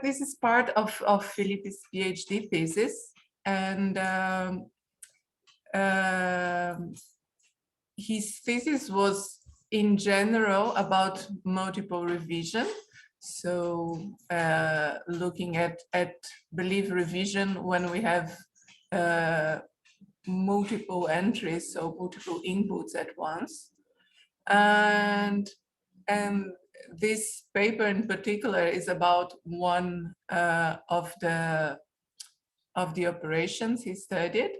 This is part of Fillipe's PhD thesis, and his thesis was in general about multiple revision. So looking at belief revision when we have multiple entries, so multiple inputs at once. And this paper in particular is about one of the operations he studied.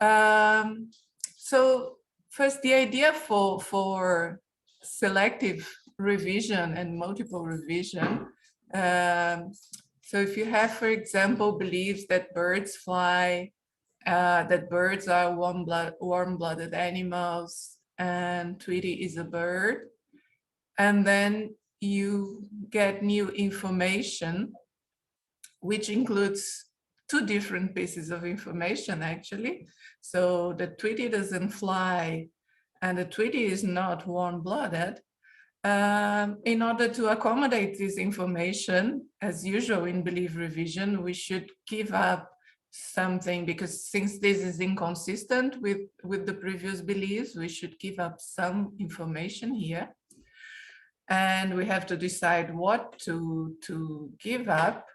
So first, the idea for selective revision and multiple revision. So if you have, for example, beliefs that birds fly, that birds are warm-blooded animals, and Tweety is a bird, and then you get new information, which includes two different pieces of information, actually. So the Tweety doesn't fly, and the Tweety is not warm-blooded. In order to accommodate this information, as usual in belief revision, we should give up something, because since this is inconsistent with the previous beliefs, we should give up some information here. And we have to decide what to give up.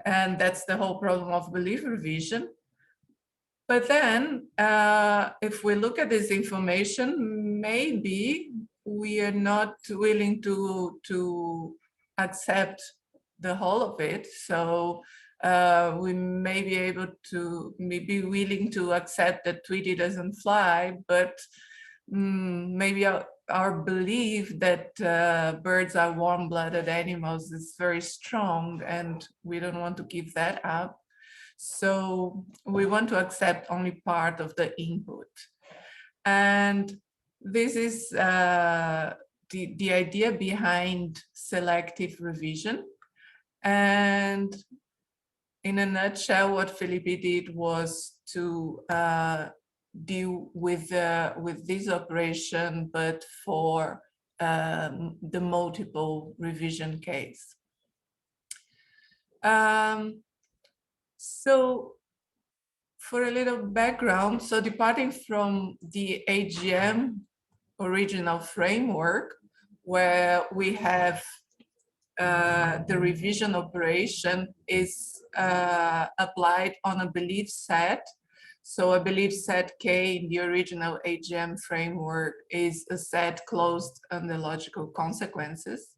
And that's the whole problem of belief revision. But then if we look at this information, maybe we are not willing to accept the whole of it. So we may be able to, be willing to accept that Tweety doesn't fly, but maybe our belief that birds are warm-blooded animals is very strong, and we don't want to give that up. So we want to accept only part of the input. And this is the idea behind selective revision. And in a nutshell, what Fillipe did was to deal with this operation, but for the multiple revision case. So for a little background, so departing from the AGM original framework, where we have the revision operation is applied on a belief set. So a belief set K in the original AGM framework is a set closed under logical consequences.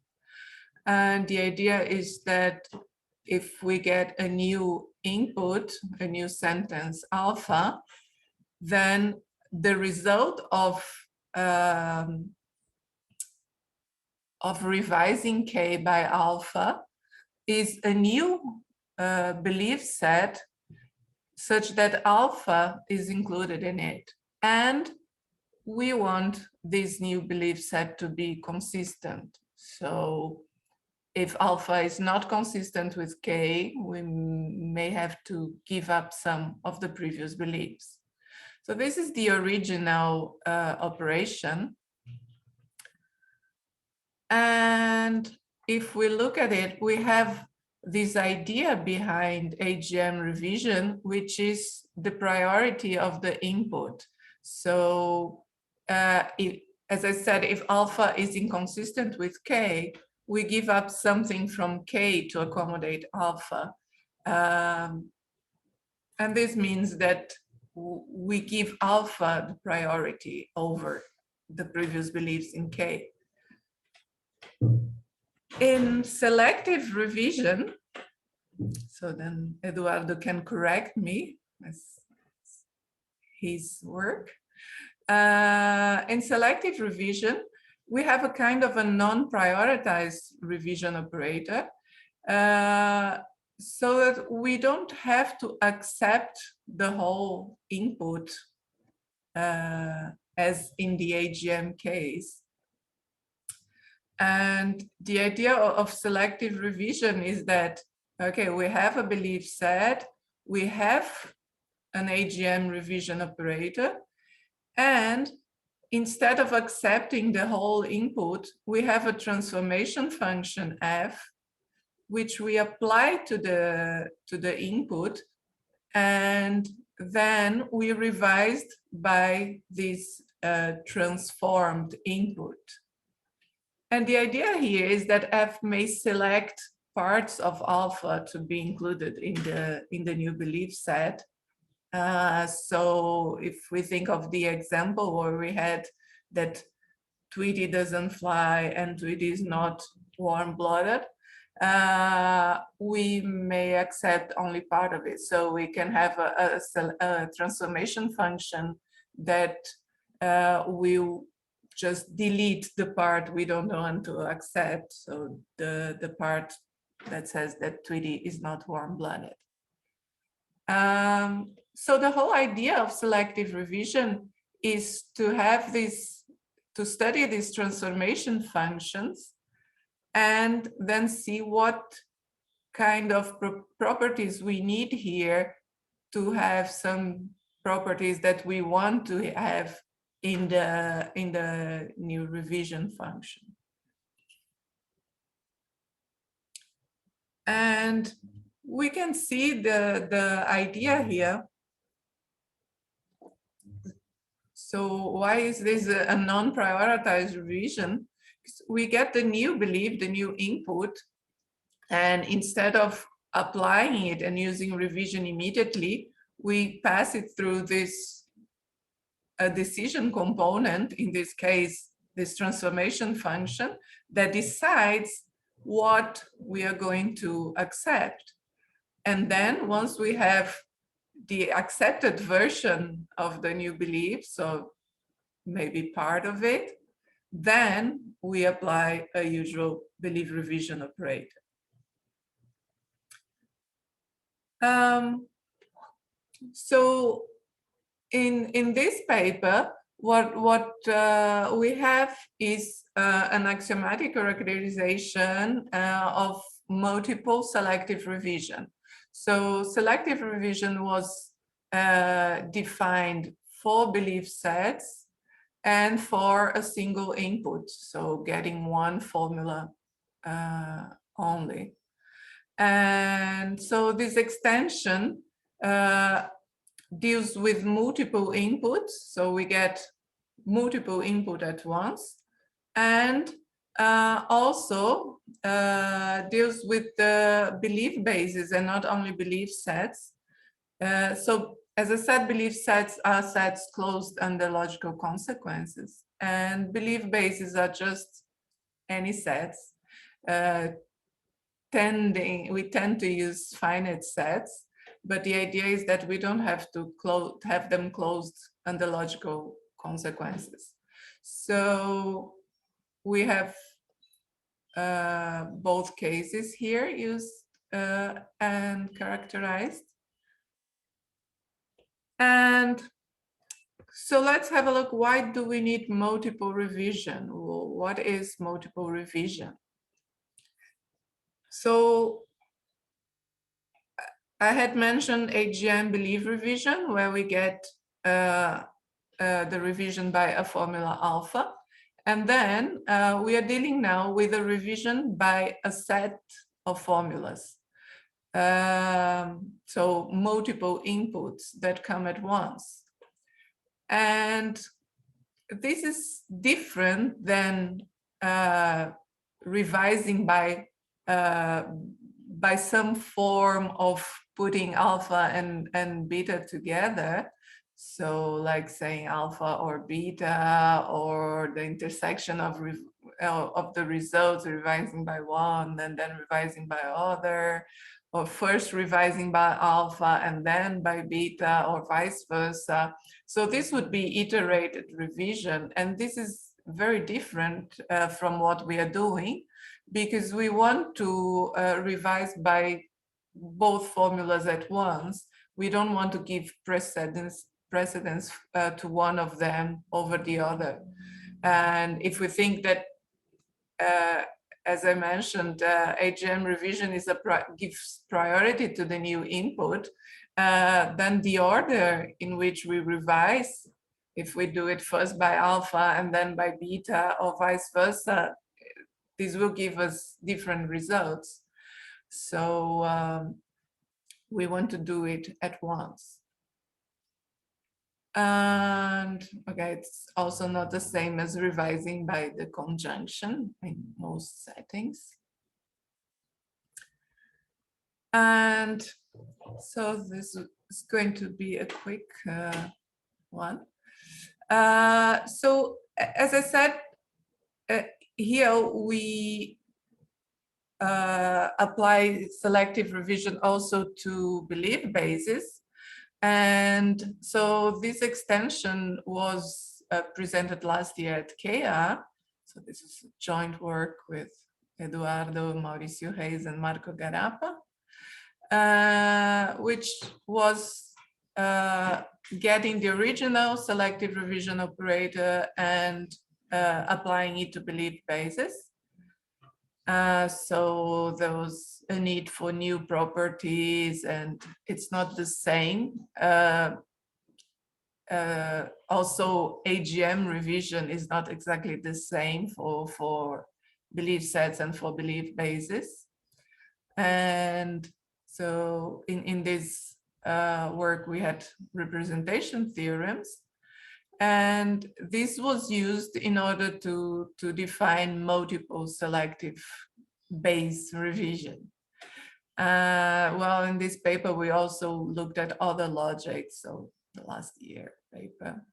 And the idea is that if we get a new input, a new sentence alpha, then the result of revising K by alpha is a new belief set such that alpha is included in it. And we want this new belief set to be consistent. So if alpha is not consistent with K, we may have to give up some of the previous beliefs. So this is the original operation. And if we look at it, we have this idea behind AGM revision, which is the priority of the input. So as I said, if alpha is inconsistent with K, we give up something from K to accommodate alpha. And this means that we give alpha the priority over the previous beliefs in K. In selective revision, so then Eduardo can correct me as his work. In selective revision, we have a kind of a non-prioritized revision operator, so that we don't have to accept the whole input as in the AGM case. And the idea of selective revision is that, okay, we have a belief set, we have an AGM revision operator, and instead of accepting the whole input, we have a transformation function f which we apply to the input, and then we revised by this transformed input. And the idea here is that F may select parts of alpha to be included in the new belief set. So if we think of the example where we had that Tweety doesn't fly and Tweety is not warm-blooded, we may accept only part of it. So we can have a transformation function that will just delete the part we don't want to accept. So the part that says that Tweety is not warm-blooded. So the whole idea of selective revision is to have this, to study these transformation functions and then see what kind of properties we need here to have some properties that we want to have in the new revision function. And we can see the idea here. So why is this a non-prioritized revision? We get the new belief, the new input, and instead of applying it and using revision immediately, we pass it through this decision component, in this case, this transformation function, that decides what we are going to accept. And then once we have the accepted version of the new belief, so maybe part of it, then we apply a usual belief revision operator. So in this paper, what we have is an axiomatic characterization of multiple selective revision. So selective revision was defined for belief sets and for a single input, so getting one formula only. And so this extension deals with multiple inputs, so we get multiple input at once, and also deals with the belief bases and not only belief sets. So as I said, belief sets are sets closed under logical consequences, and belief bases are just any sets. We tend to use finite sets, but the idea is that we don't have to have them closed under logical consequences. So we have both cases here used and characterized. And so let's have a look. Why do we need multiple revision? Well, what is multiple revision? So I had mentioned AGM belief revision, where we get the revision by a formula alpha. And then we are dealing now with a revision by a set of formulas. So multiple inputs that come at once. And this is different than revising by some form of putting alpha and beta together. So like saying alpha or beta, or the intersection of the results, revising by one and then revising by other, or first revising by alpha and then by beta, or vice versa. So this would be iterated revision, and this is very different from what we are doing, because we want to revise by both formulas at once. We don't want to give precedence to one of them over the other. And if we think that, as I mentioned, AGM revision is gives priority to the new input, then the order in which we revise, if we do it first by alpha and then by beta, or vice versa, this will give us different results. So we want to do it at once. And okay, it's also not the same as revising by the conjunction in most settings. And so this is going to be a quick one. So as I said, here we apply selective revision also to belief bases. And so this extension was presented last year at KEA. So this is a joint work with Eduardo, Mauricio Reis, and Marco Garapa, which was getting the original selective revision operator and applying it to belief bases. So there was a need for new properties, and it's not the same. Also, AGM revision is not exactly the same for belief sets and for belief bases. And so in this work, we had representation theorems. And this was used in order to define multiple selective base revision. Well, in this paper, we also looked at other logics, so the last year paper.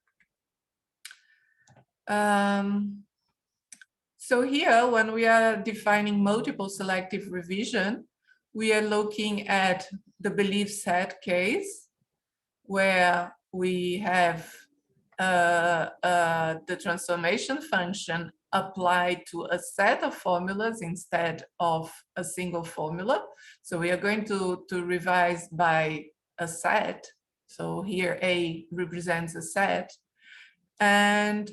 So here, when we are defining multiple selective revision, we are looking at the belief set case, where we have the transformation function applied to a set of formulas instead of a single formula. So we are going to revise by a set. So here A represents a set. And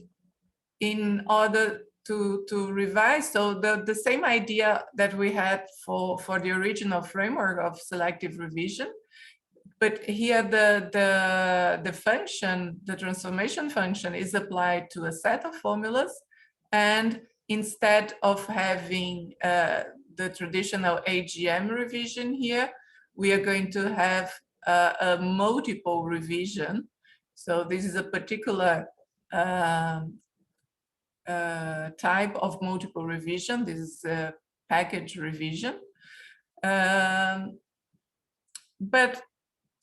in order to revise, so the same idea that we had for the original framework of selective revision, but here the function, the transformation function, is applied to a set of formulas, and instead of having the traditional AGM revision here, we are going to have a multiple revision. So this is a particular type of multiple revision. This is a package revision. But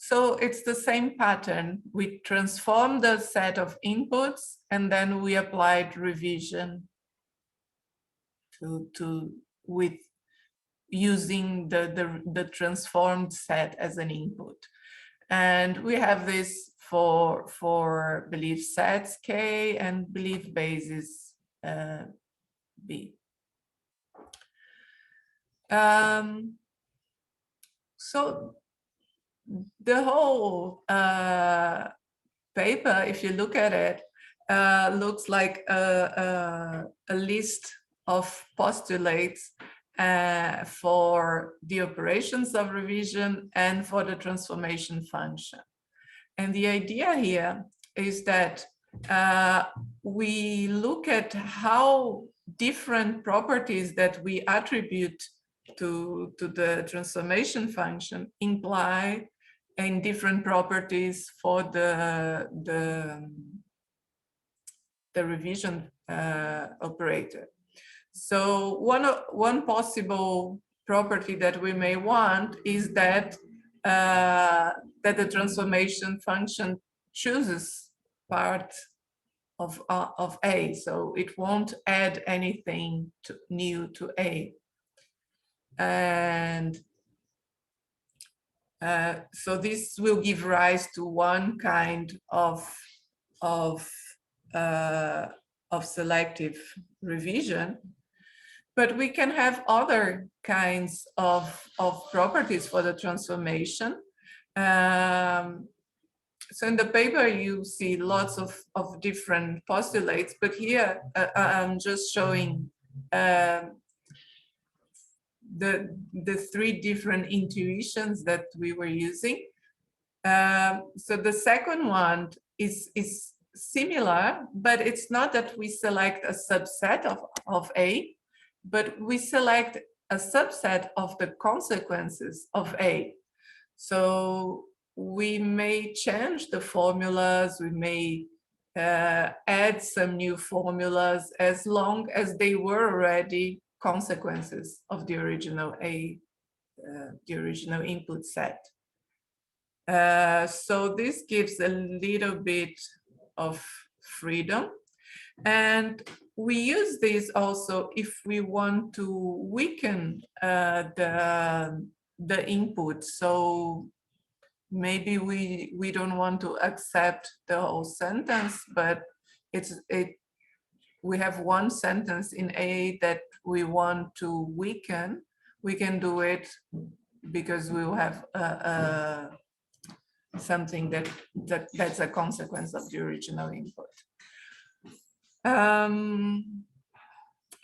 so it's the same pattern. We transform the set of inputs, and then we applied revision with using the transformed set as an input. And we have this for belief sets K and belief bases B. So the whole paper, if you look at it, looks like a list of postulates for the operations of revision and for the transformation function. And the idea here is that we look at how different properties that we attribute to the transformation function imply in different properties for the revision operator. So one possible property that we may want is that that the transformation function chooses part of A, so it won't add anything new to A. And so this will give rise to one kind of selective revision, but we can have other kinds of properties for the transformation. So in the paper, you see lots of different postulates, but here I'm just showing the three different intuitions that we were using. So the second one is similar, but it's not that we select a subset of A, but we select a subset of the consequences of A. So we may change the formulas, we may add some new formulas as long as they were already consequences of the original A, the original input set. So this gives a little bit of freedom. And we use this also if we want to weaken the input. So maybe we don't want to accept the whole sentence, but we have one sentence in A that we want to weaken. We can do it because we will have something that's a consequence of the original input.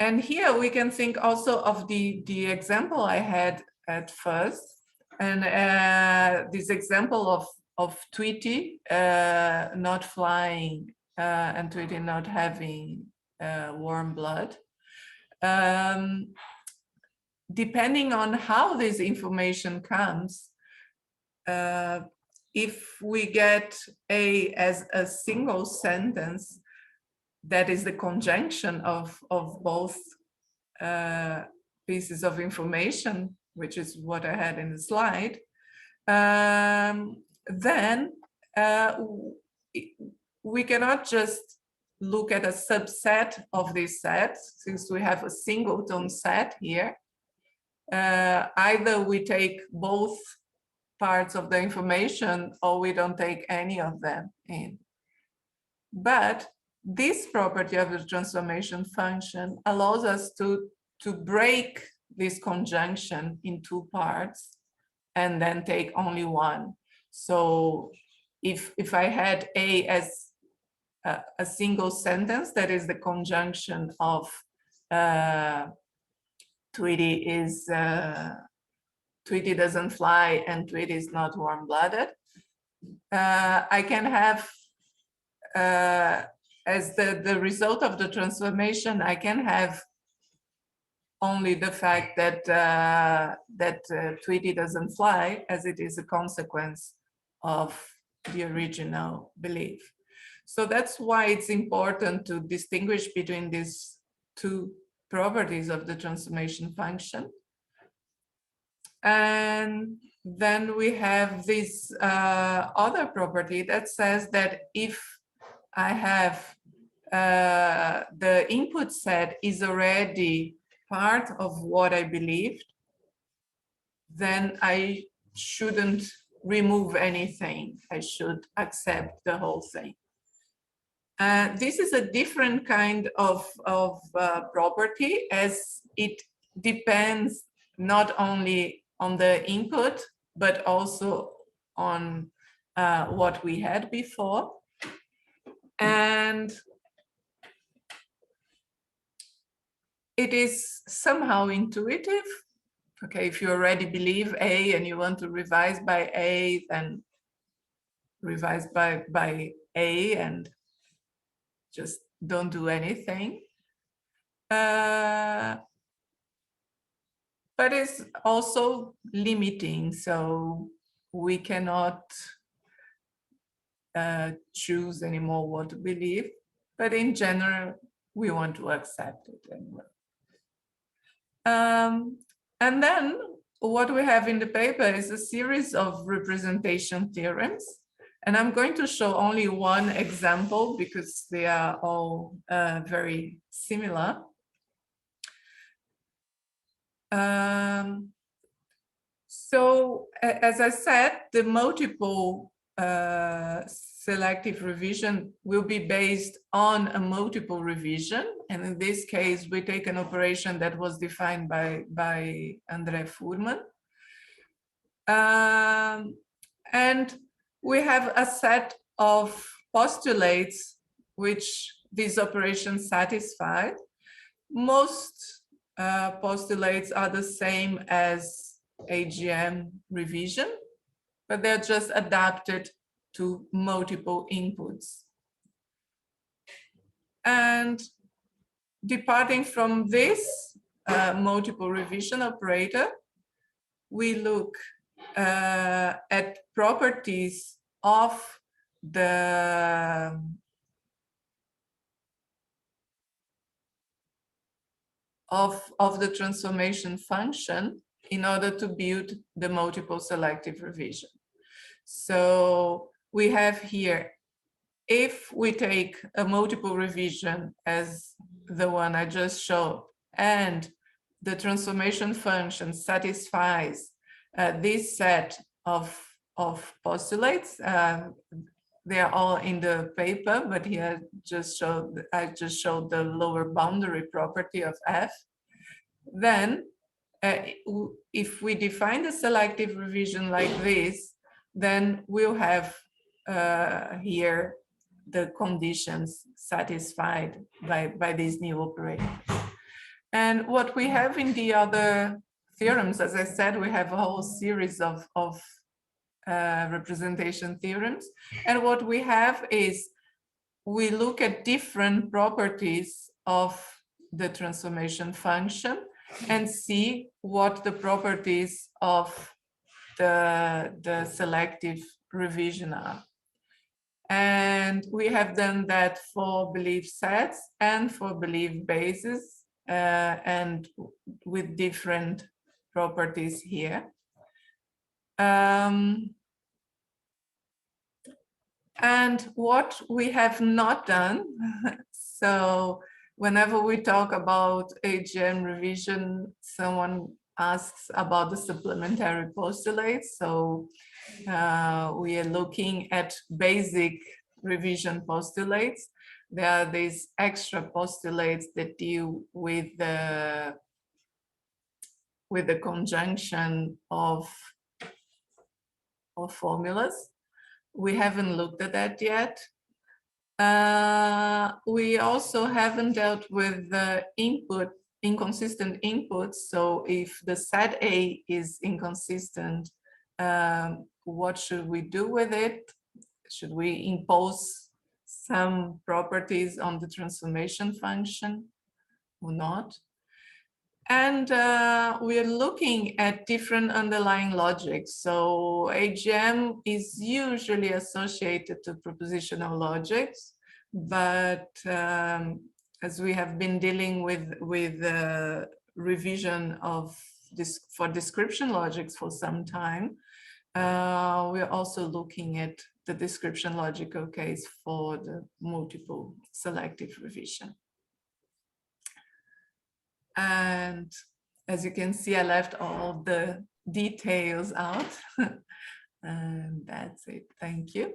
And here we can think also of the example I had at first, and this example of Tweety not flying and Tweety not having warm blood. Depending on how this information comes, if we get A as a single sentence, that is the conjunction of both pieces of information, which is what I had in the slide, then we cannot just look at a subset of this set, since we have a singleton set here. Either we take both parts of the information or we don't take any of them in. But this property of the transformation function allows us to break this conjunction in two parts and then take only one. So if I had A as a single sentence, that is the conjunction of Tweety doesn't fly and Tweety is not warm-blooded, I can have as the result of the transformation, I can have only the fact that Tweety doesn't fly, as it is a consequence of the original belief. So that's why it's important to distinguish between these two properties of the transformation function. And then we have this other property that says that if I have the input set is already part of what I believed, then I shouldn't remove anything. I should accept the whole thing. This is a different kind of property, as it depends not only on the input, but also on what we had before. And it is somehow intuitive. Okay, if you already believe A and you want to revise by A, then revise by A and just don't do anything. But it's also limiting, so we cannot choose anymore what to believe. But in general, we want to accept it anyway. And then what we have in the paper is a series of representation theorems. And I'm going to show only one example because they are all very similar. So as I said, the multiple selective revision will be based on a multiple revision. And in this case, we take an operation that was defined by Fuhrmann. And we have a set of postulates which these operations satisfy. Most postulates are the same as AGM revision, but they're just adapted to multiple inputs. And departing from this, multiple revision operator, we look at properties of the transformation function in order to build the multiple selective revision. So we have here, if we take a multiple revision as the one I just showed, and the transformation function satisfies this set of postulates, they are all in the paper, but here I just showed the lower boundary property of F. Then if we define the selective revision like this, then we'll have here the conditions satisfied by this new operator. And what we have in the other theorems, as I said, we have a whole series of representation theorems. And what we have is we look at different properties of the transformation function and see what the properties of the selective revision are. And we have done that for belief sets and for belief bases, and with different properties here. And what we have not done, so whenever we talk about AGM revision, someone asks about the supplementary postulates. So we are looking at basic revision postulates. There are these extra postulates that deal with the conjunction of formulas. We haven't looked at that yet. We also haven't dealt with the inconsistent inputs. So if the set A is inconsistent, what should we do with it? Should we impose some properties on the transformation function or not? And we are looking at different underlying logics. So AGM is usually associated to propositional logics, but as we have been dealing with revision of this for description logics for some time, we're also looking at the description logical case for the multiple selective revision. And as you can see, I left all the details out. And that's it. Thank you.